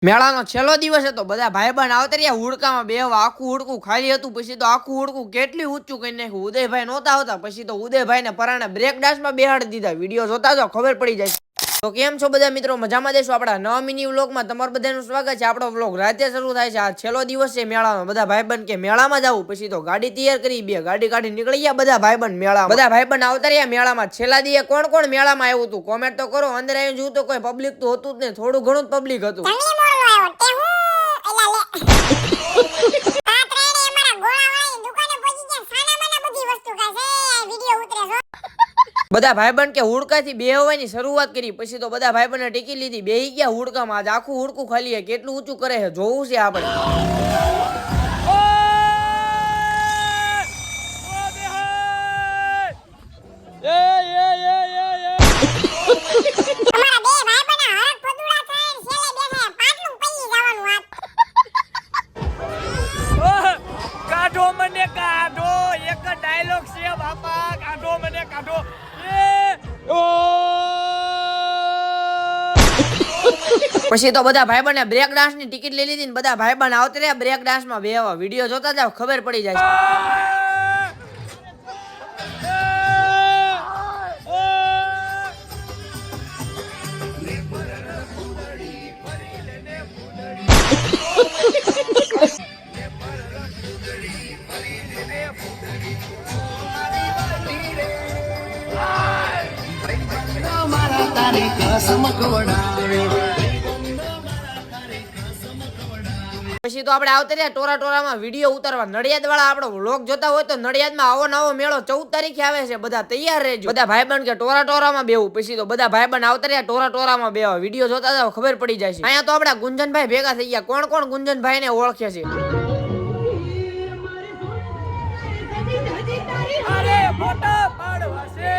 મેળાનો છેલ્લો દિવસ હતો, બધા ભાઈબંધ આવતર્યા હુડકામાં બેહવા. આખું હુડકું ખાલી હતું. પછી તો આખું હુડકું કેટલી ઊંચું કરી નાખ્યું. ઉદયભાઈ નહોતા આવતા, પછી તો ઉદયભાઈને પરાણે બ્રેક ડાન્સમાં બેહાડી દીધા. વિડીયો જોતા જાઓ, ખબર પડી જાય. તો કેમ છો બધા મિત્રો, મજામાં દેશો. આપણા નવા મિની વ્લોગમાં તમારું બધાનું સ્વાગત છે. આપણો વ્લોગ રાતે શરૂ થાય છે. આ છેલ્લો દિવસ છે મેળાનો. બધા ભાઈબંધ કે મેળામાં જવું, પછી તો ગાડી તૈયાર કરી, બે ગાડી કાઢી નીકળી ગયા બધા ભાઈબંધ મેળામાં. બધા ભાઈબંધ આવતા રહ્યા મેળામાં. છેલ્લા દીએ કોણ કોણ મેળામાં આવ્યું હતું કોમેન્ટ તો કરો. અંદર આવીને જોયું તો કોઈ પબ્લિક તો હતું જ નહીં, થોડું ઘણું જ પબ્લિક હતું. બધા ભાઈબંધ કે હુડકાથી બેહવાની શરૂઆત કરી. પછી તો બધા ભાઈબંધને ટીકી લીધી, બેહી ગયા હુડકામાં. આજ આખું હુડકું ખાલી છે. કેટલું ઊંચું કરે છે જોવું છે આપણે. કાઢો મને કાઢો, એક ડાયલોગ છે બાપા, કાઢો મને કાઢો. પછી તો બધા ભાઈબંધને બ્રેક ડાન્સ ની ટિકિટ લઈ લીધી ને બધા ભાઈબંધ આવતા રહ્યા બ્રેક ડાન્સ માં બેહવા. વિડીયો જોતા જાવ, ખબર પડી જાય. પછી તો આપણે આવતા રહ્યા ટોરા ટોરામાં વિડીયો ઉતારવા. નડિયાદ વાળા આપણો વ્લોગ જોતા હોય તો નડિયાદમાં આવો નવો મેળો 14 તારીખે આવે છે. બધા તૈયાર રહેજો. બધા ભાઈબંધ કે ટોરા ટોરામાં બેવું. પછી તો બધા ભાઈબંધ આવતા રહ્યા ટોરા ટોરામાં બેવા. વિડીયો જોતા જાવ, ખબર પડી જાય છે. અહીંયા તો આપણા ગુંજનભાઈ ભેગા થઈ ગયા. કોણ કોણ ગુંજનભાઈ ને ઓળખે છે? અરે ફોટો પાડવા છે.